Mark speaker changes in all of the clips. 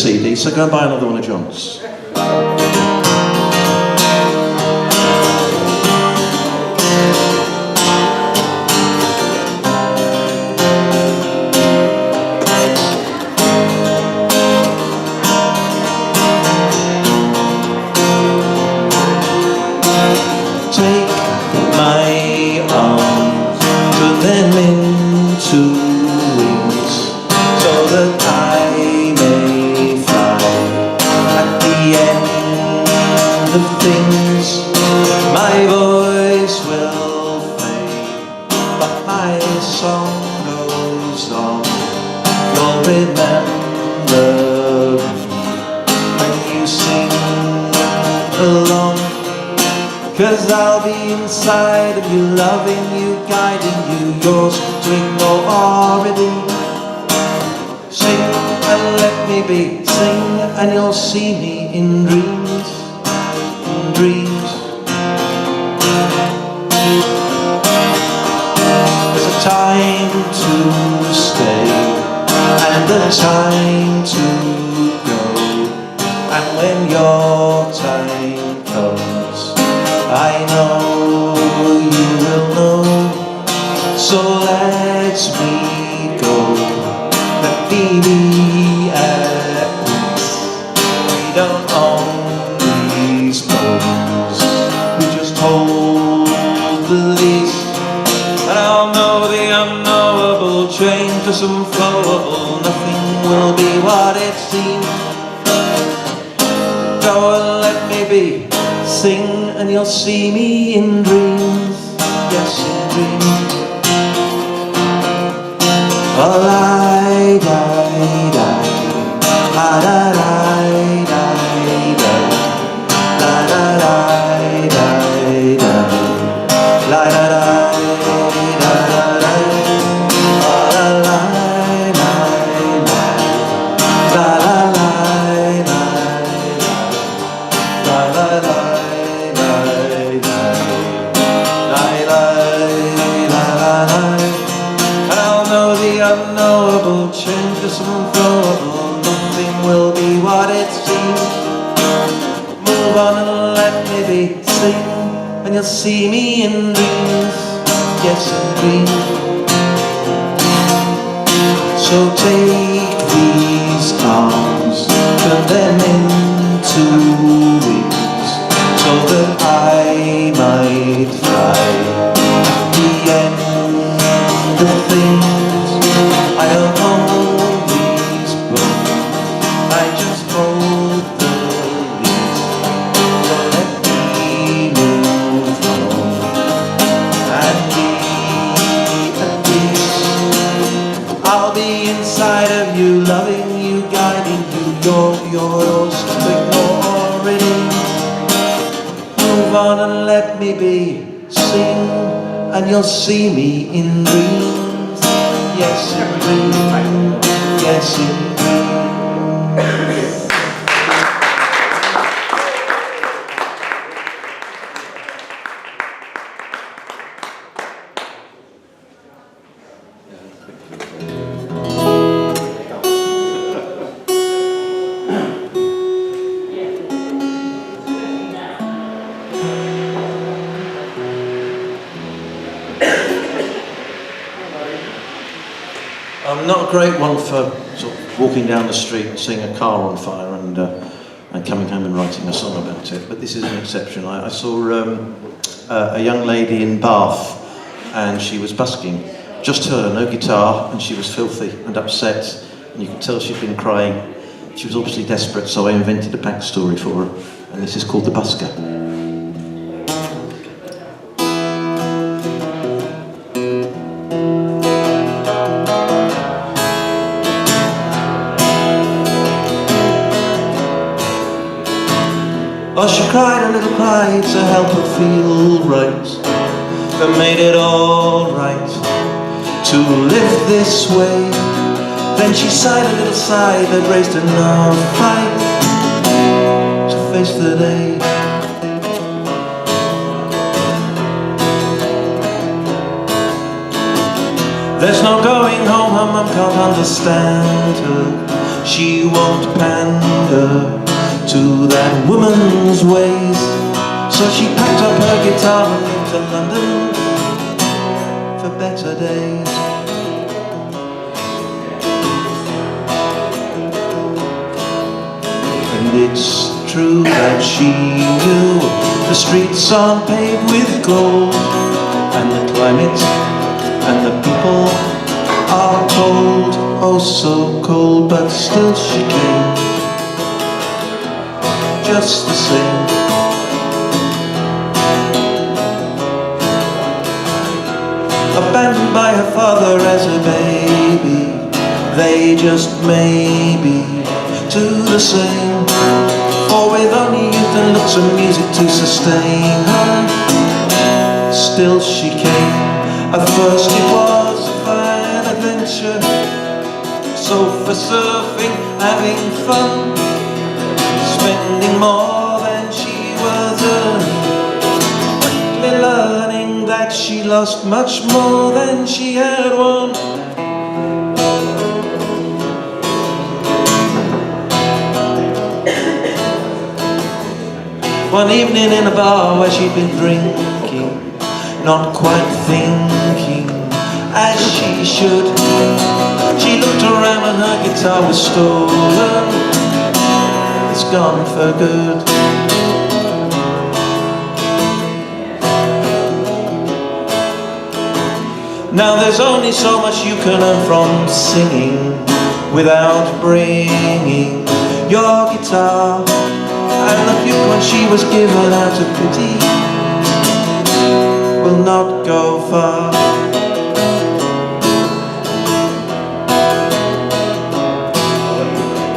Speaker 1: CD, so go and buy another one of John's.
Speaker 2: Take my arms, put them into wings, so that I may fly. At the end of things, my voice will fade, but my song goes on. You'll remember when you sing along, 'cause I'll be inside of you, loving you, guiding you, yours to ignore already. Sing and let me be, sing and you'll see me in dreams, in dreams. There's a time to stay and a time to go, and when your time comes, I know you will know. So let me go, let me be at peace. We don't own these bones, we just hold the lease. And I'll know the unknowable, change to some flowable. Nothing will be what it seems. Go and let me be, sing and you'll see me in dreams, yes, in dreams. Oh, lie, die, die, ah, da, die, die, die, la, da, die, die, die, la, da, die, die, die, oh, la, lie, lie, lie, la, la, lie, lie, la, la, lie. Unknowable, changeless and unknowable, nothing will be what it seems. Move on and let me be, sing and you'll see me in dreams, yes, in dreams. So take these arms, turn them into wings, so that I might fly. At the end of things, I don't own these bones, I just hold the lease. So let me move on and be at peace. I'll be inside of you, loving you, guiding you, you're yours to ignore already. Move on and let me be, sing and you'll see me in dreams. Yes, in dreams, yes, in dreams. I'm not a great one for sort of walking down the street and seeing a car on fire and coming home and writing a song about it, but this is an exception. I saw a young lady in Bath and she was busking, just her, no guitar, and she was filthy and upset, and you could tell she'd been crying. She was obviously desperate, so I invented a backstory for her, and this is called the Busker. Oh, she cried a little cry to help her feel right, that made it all right to live this way. Then she sighed a little sigh that raised enough fight to face the day. There's no going home, her mum can't understand her. she won't pander to that woman's ways. So she packed up her guitar and went to London for better days. And it's true that she knew the streets aren't paved with gold, and the climate and the people are cold, oh so cold, but still she came, just the same. Abandoned by her father as a baby, they just may be two the same. For with only youth and looks and music to sustain her, still she came. At first it was a fine adventure, so for surfing, having fun, spending more than she was earning, quickly learning that she lost much more than she had won. One evening in a bar where she'd been drinking, not quite thinking as she should, she looked around and her guitar was stolen. It's gone for good. Now there's only so much you can earn from singing without bringing your guitar. And the few when she was given out of pity will not go far.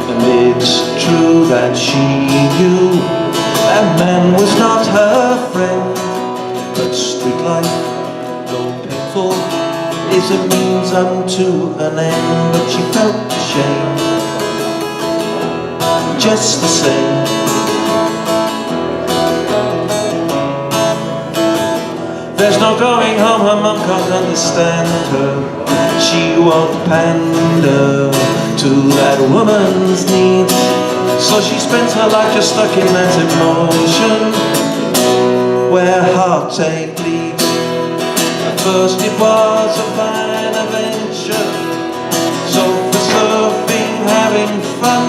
Speaker 2: And it's true that she knew that man was not her friend, but street life, though painful, is a means unto an end. But she felt ashamed, just the same. There's no going home, her mum can't understand her. She won't pander to that woman's needs, so she spends her life just stuck in that emotion where heartache leads. At first it was a fine adventure, so for surfing, having fun,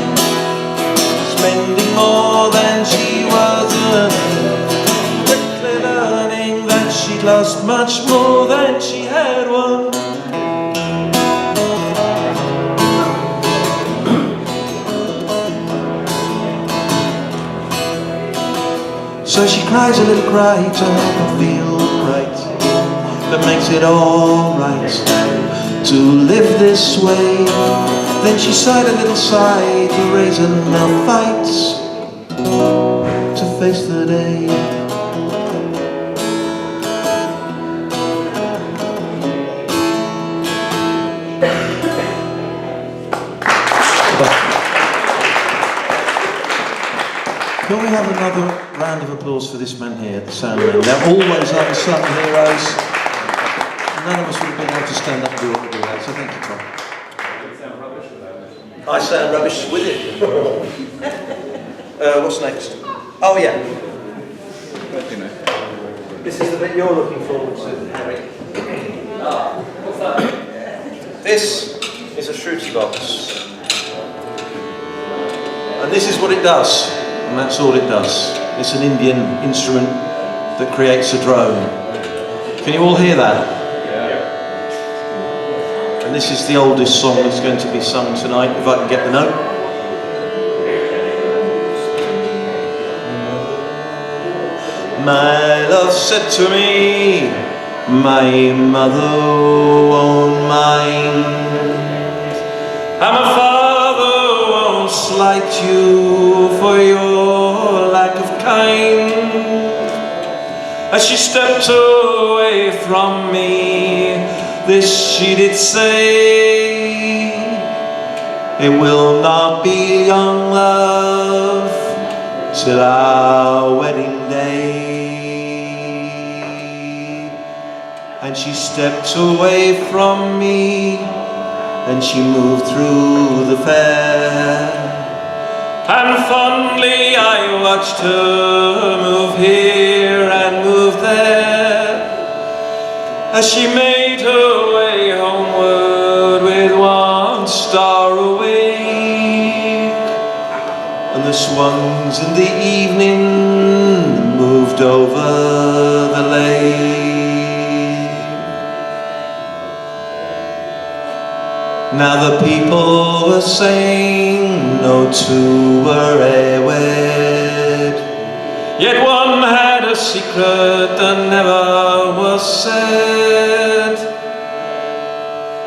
Speaker 2: spending more than she was earning, quickly learning that she'd lost much more than she had won. So she cries a little cry to help her feel right, that makes it alright to live this way. Then she sighed a little sigh to raise enough fights to face the day. Can we have another round of applause for this man here, the sound man? They're always unsung heroes. None of us would have been able to stand up and do what we do that, so thank you, Tom.
Speaker 3: You sound rubbish without it.
Speaker 2: I sound rubbish with it. What's next? Oh yeah. This is the bit you're looking forward to, Harry.
Speaker 3: What's that?
Speaker 2: This is a shruti box. And this is what it does. And that's all it does. It's an Indian instrument that creates a drone. Can you all hear that?
Speaker 3: Yeah.
Speaker 2: And this is the oldest song that's going to be sung tonight, if I can get the note. My love said to me, my mother won't mind, and my father won't slight you for your lack of kind. As she stepped away from me, this she did say, it will not be young love till our wedding day. And she stepped away from me and she moved through the fair. And fondly I watched her move here and move there, as she made her way homeward with one star awake. And the swans in the evening moved over the lake. Now the people were saying no two were e'er wed, yet one had a secret that never was said.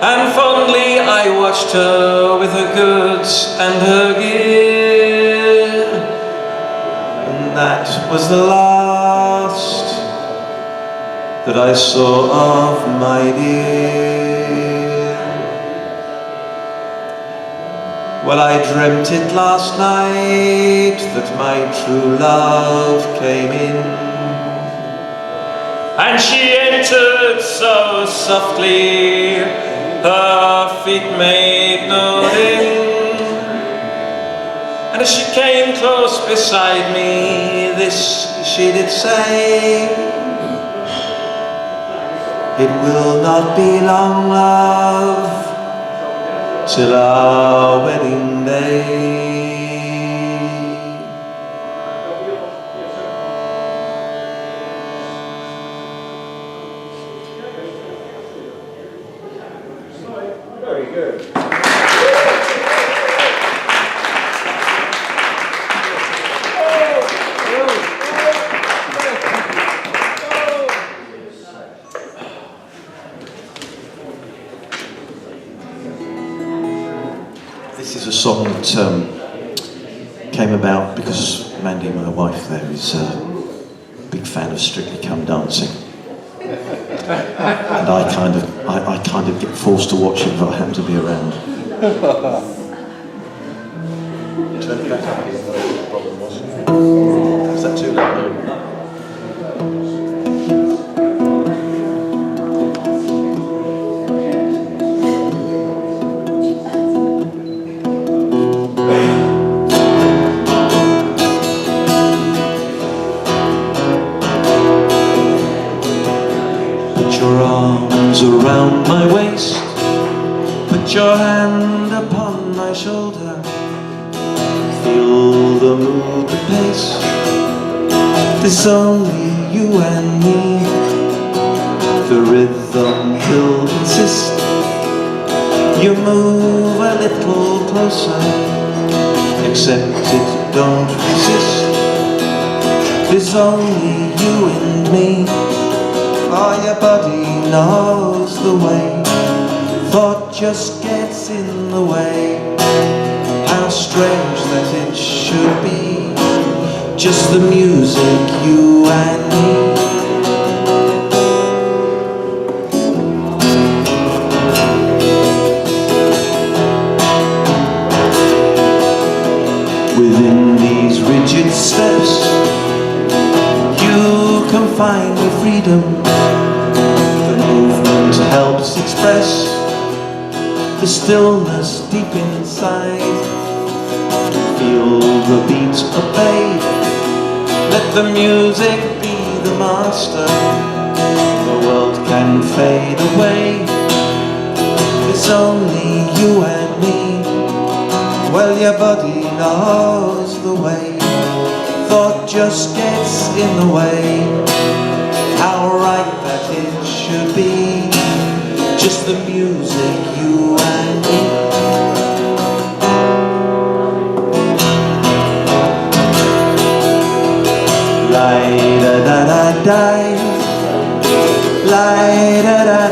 Speaker 2: And fondly I watched her with her goods and her gear, and that was the last that I saw of my dear. Well, I dreamt it last night that my true love came in, and she entered so softly, her feet made no din. And as she came close beside me, this she did say: "It will not be long, love, till our wedding day."
Speaker 3: Very good.
Speaker 2: This is a song that came about because Mandy, my wife there, is a big fan of Strictly Come Dancing. And I kind of get forced to watch it if I happen to be around. Turn it back up here, what the problem was. Is that too loud? Put your arms around my waist, put your hand upon my shoulder, feel the movement pace. There's only you and me, the rhythm will insist. You move a little closer, accept it, don't resist. There's only you and me, oh, your body knows the way. Thought just gets in the way. How strange that it should be, just the music, you and me. Within these rigid steps, you can find your freedom. The movement helps express the stillness deep inside. Feel the beats obey, let the music be the master. The world can fade away, it's only you and me. Well, your body knows the way, thought just gets in the way. How right that it should be, just the music, you and me. La-da-da-da-da, la-da-da-da-da-da-da,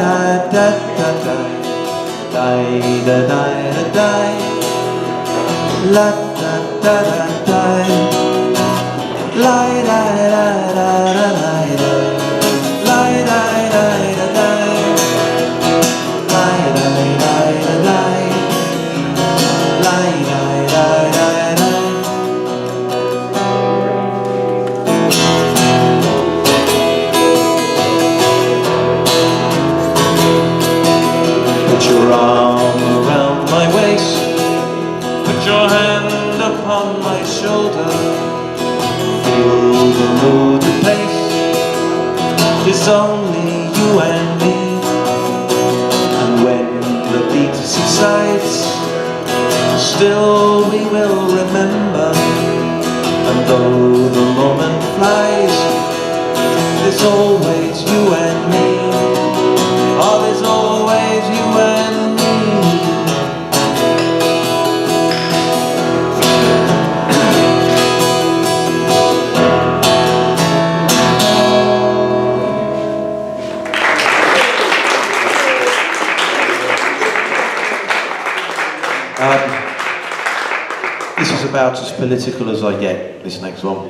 Speaker 2: la-da-da-da-da, la-da-da-da-da, la-da-da-da-da-da, la-da-da-da-da, put your arm around shoulder, feel the road at pace. There's only you and me, and when the beat subsides, still we will remember. And though the moment flies, there's always you and me. Oh, there's always you and me. This is about as political as I get, this next one.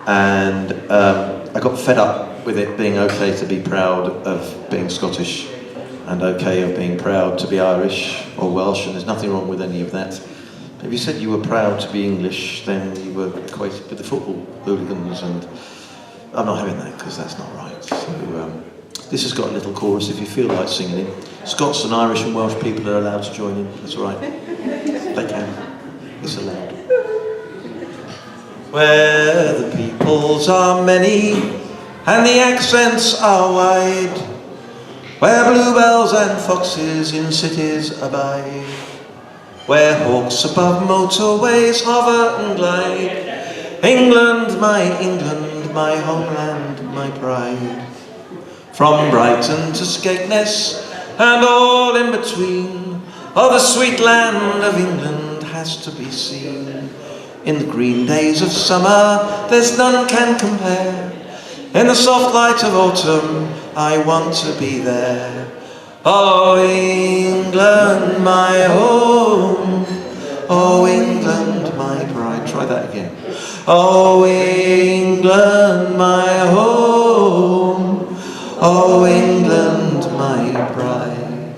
Speaker 2: And I got fed up with it being okay to be proud of being Scottish and okay of being proud to be Irish or Welsh, and there's nothing wrong with any of that. If you said you were proud to be English, then you were equated with the football hooligans, and I'm not having that because that's not right. So this has got a little chorus if you feel like singing it. Scots and Irish and Welsh people are allowed to join in, that's all right. They can. It's allowed. Where the peoples are many and the accents are wide, where bluebells and foxes in cities abide, where hawks above motorways hover and glide. England, my homeland, my pride. From Brighton to Skegness and all in between, oh, the sweet land of England has to be seen. In the green days of summer, there's none can compare. In the soft light of autumn, I want to be there. Oh, England, my home. Oh, England, my pride. Try that again. Oh, England, my home. Oh, England, my pride.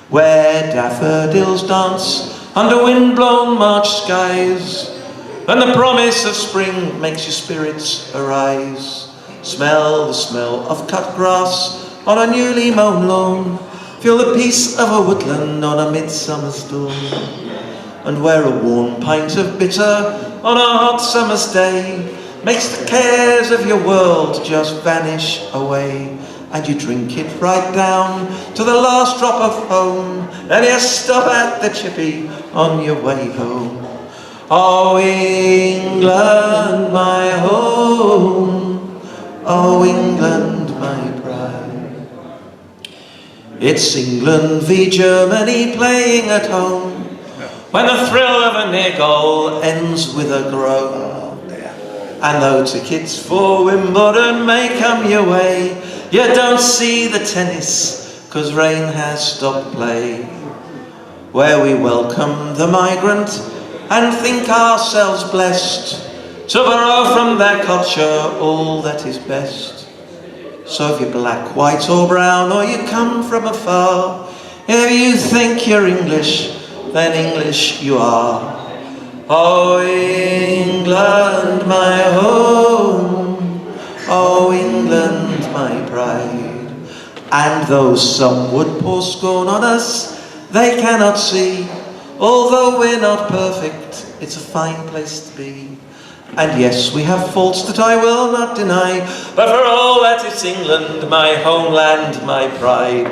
Speaker 2: Where daffodils dance under wind-blown March skies, and the promise of spring makes your spirits arise. Smell the smell of cut grass on a newly mown lawn. Feel the peace of a woodland on a midsummer's dawn. And where a warm pint of bitter on a hot summer's day makes the cares of your world just vanish away. And you drink it right down to the last drop of foam, and you stop at the chippy on your way home. Oh, England, my home. Oh, England, my pride. It's England v Germany playing at home, when the thrill of a near goal ends with a groan. And though tickets for Wimbledon may come your way, you don't see the tennis, 'cause rain has stopped play. Where we welcome the migrant and think ourselves blessed to borrow from their culture all that is best. So if you're black, white or brown, or you come from afar, if you think you're English, then English you are. Oh, England, my home. Oh, England, my pride. And though some would pour scorn on us, they cannot see, although we're not perfect, it's a fine place to be. And yes, we have faults that I will not deny, but for all that it's England, my homeland, my pride.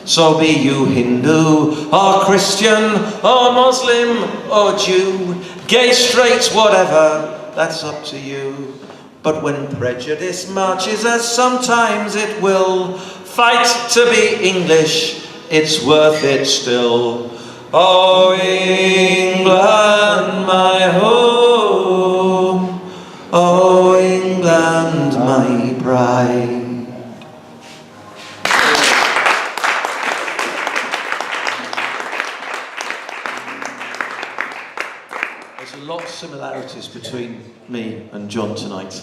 Speaker 2: So be you Hindu, or Christian, or Muslim, or Jew, gay, straight, whatever, that's up to you. But when prejudice marches, as sometimes it will, fight to be English, it's worth it still. Oh, England, my home. Oh, England, my pride. There's a lot of similarities between me and John tonight,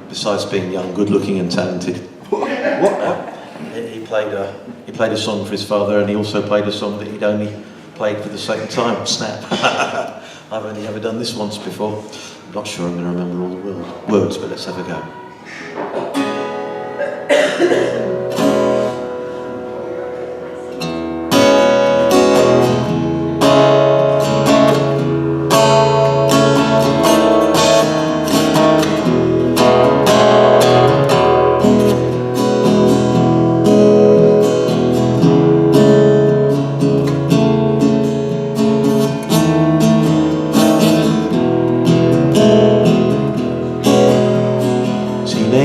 Speaker 2: besides being young, good-looking and talented. What? He played a song for his father, and he also played a song that he'd only played for the second time, Snap. I've only ever done this once before. I'm not sure I'm going to remember all the words, but let's have a go.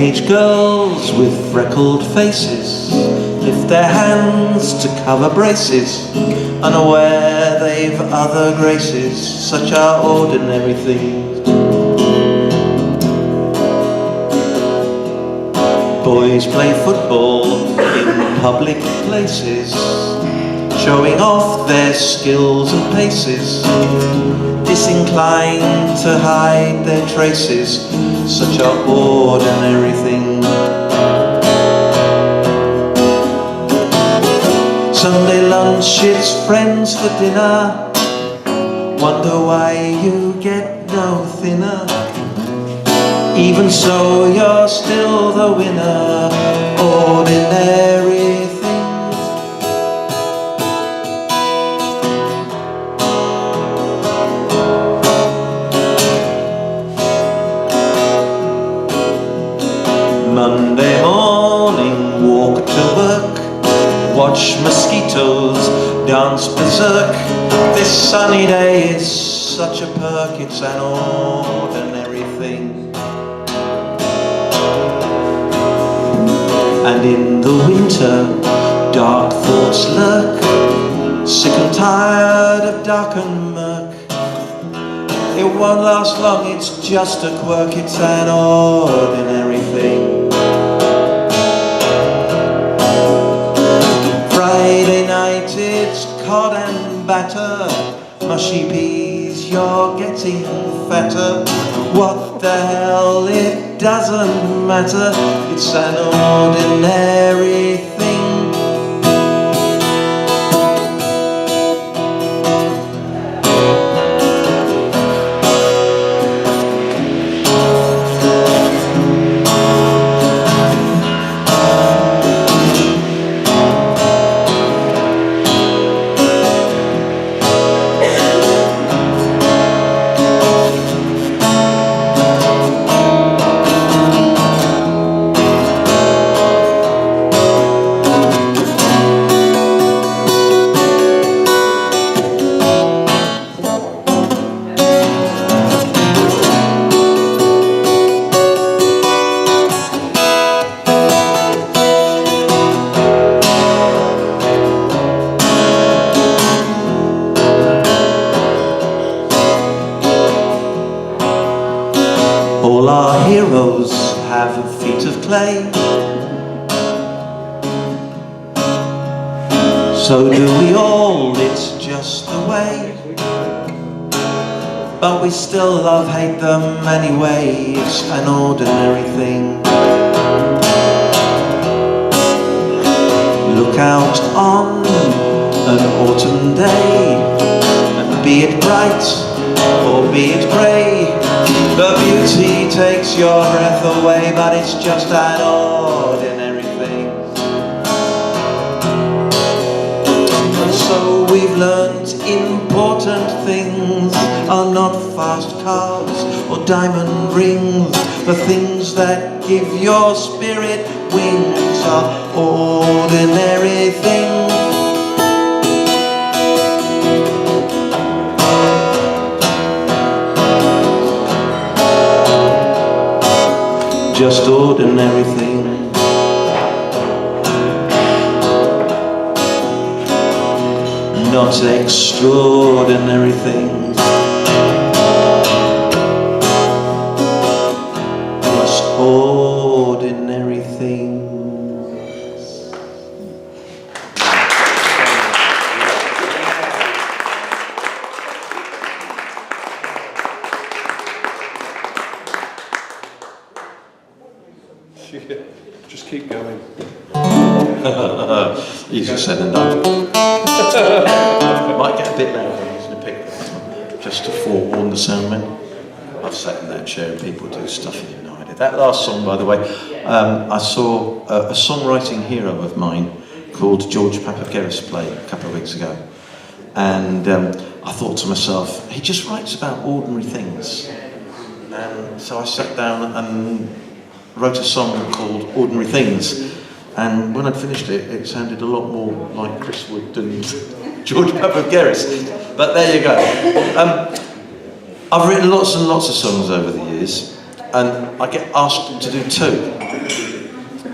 Speaker 2: Teenage girls with freckled faces lift their hands to cover braces, unaware they've other graces, such are ordinary things. Boys play football in public places, showing off their skills and paces, disinclined to hide their traces, such are ordinary things. Sunday lunch, it's friends for dinner, wonder why you get no thinner. Even so, you're still the winner, ordinary things. Monday morning, walk to work, watch mosquitoes dance berserk. This sunny day is such a perk, it's an ordinary thing. And in the winter, dark thoughts lurk, sick and tired of dark and murk. It won't last long, it's just a quirk, it's an ordinary thing. Friday night, it's cod and batter, mushy peas, you're getting fatter. What the hell, it doesn't matter, it's an ordinary thing. All our heroes have feet of clay, so do we all, it's just the way. But we still love, hate them anyway, it's an ordinary thing. Look out on an autumn day, and be it bright or be it grey, the beauty takes your breath away, but it's just an ordinary thing. And so we've learned important things are not fast cars or diamond rings. The things that give your spirit wings are ordinary things. Just ordinary things. Not extraordinary things. Just ordinary things.
Speaker 1: Just keep going.
Speaker 2: Easier said than done. Might get a bit louder using a pick, just to forewarn the soundmen. I've sat in that chair and people do stuff you have no idea. That last song, by the way, I saw a songwriting hero of mine called George Papageris play a couple of weeks ago. And I thought to myself, he just writes about ordinary things. And so I sat down and wrote a song called Ordinary Things. And when I'd finished it, it sounded a lot more like Chris Wood than George Papageris. But there you go. I've written lots and lots of songs over the years, and I get asked to do two.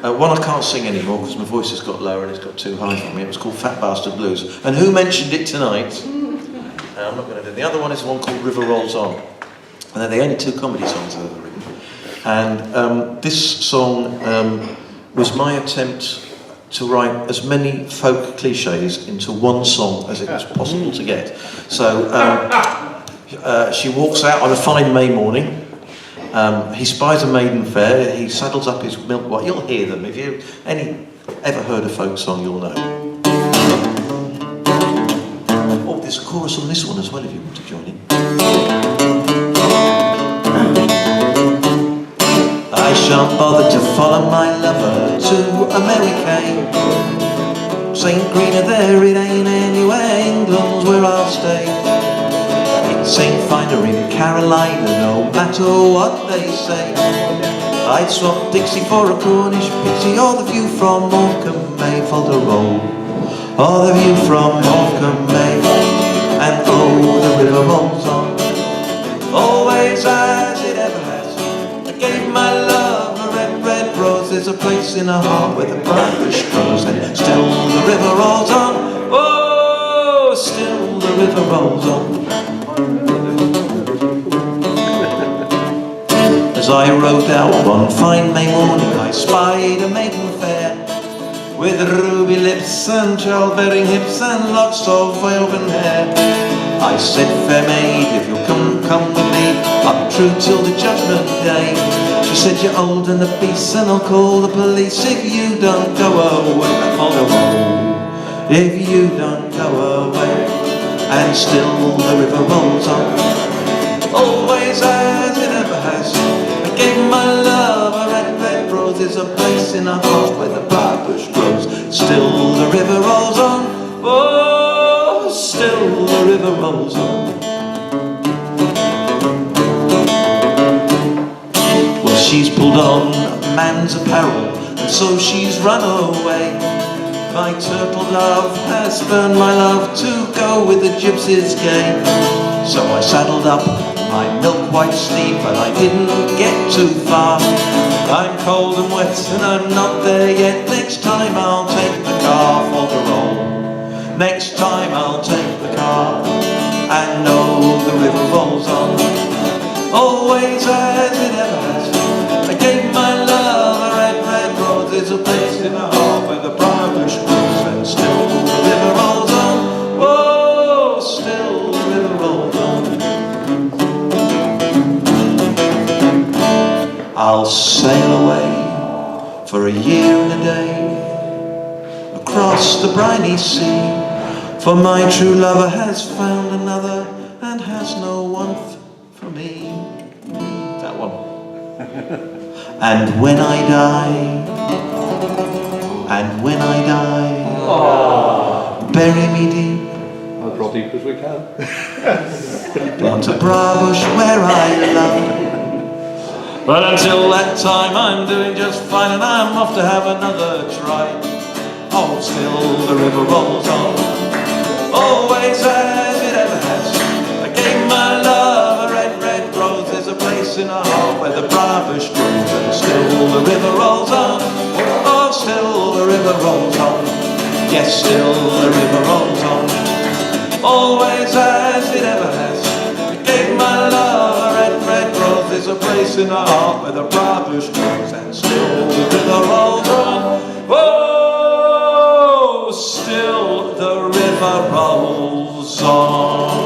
Speaker 2: One I can't sing anymore because my voice has got lower and it's got too high for me. It was called Fat Bastard Blues. And who mentioned it tonight? I'm not going to do it. The other one is one called River Rolls On. And they're the only two comedy songs I've ever written. And this song was my attempt to write as many folk cliches into one song as it was possible to get. So she walks out on a fine May morning. He spies a maiden fair. He saddles up his milk white. You'll hear them. If you ever heard a folk song, you'll know. Oh, there's a chorus on this one as well if you want to join in. I shan't bother to follow my lover to America. St. Greener there, it ain't anywhere. England's where I'll stay. It's ain't finer in Carolina, no matter what they say. I'd swap Dixie for a Cornish pixie, or the view from Morecambe May for the roll. Or the view from Morecambe May, and oh, the river rolls on, always as it ever has. I gave my love a red, red rose. There's a place in her heart where the bright bush grows, and still the river rolls on. Oh, still the river rolls on. As I rode out one fine May morning, I spied a maiden fair, with ruby lips and child-bearing hips and locks of woven hair. I said, fair maid, if you'll come with me, up true till the judgment day. She said, you're old and a beast, and I'll call the police if you don't go away. Oh, if you don't go away. And still the river rolls on, always as it ever has. I gave my love a red, red rose. There's a place in her heart where the briar bush grows. Still the river rolls on, oh, still the river rolls on. Well, she's pulled on a man's apparel, and so she's run away. My turtle love has spurned my love to go with the gypsies gay. So I saddled up my milk white steed, but I didn't get too far. I'm cold and wet and I'm not there yet. Next time I'll take the car for the roll. Next time I'll take the car, and no, the river rolls on, always as it ever has. I gave my love a red, red rose. There's a place in the heart where the briar bush grows, and still the river rolls on. Whoa, still the river rolls on. I'll sail away for a year and a day across the briny sea, for my true lover has found another and has no one for me. That one. And when I die, bury me deep,
Speaker 4: as deep as we can.
Speaker 2: plant a briar bush where I love. But until that time I'm doing just fine, and I'm off to have another try. Oh, still the river rolls on, always as it ever has. I gave my love a red, red rose. There's a place in her heart where the briar bush grows, and still the river rolls on. Oh, still the river rolls on. Yes, still the river rolls on, always as it ever has. I gave my love a red, red rose. There's a place in her heart where the briar bush grows, and still the river rolls on. Oh, still the river rolls on.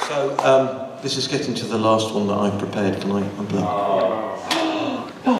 Speaker 2: So, this is getting to the last one that I've prepared. Can I unplug?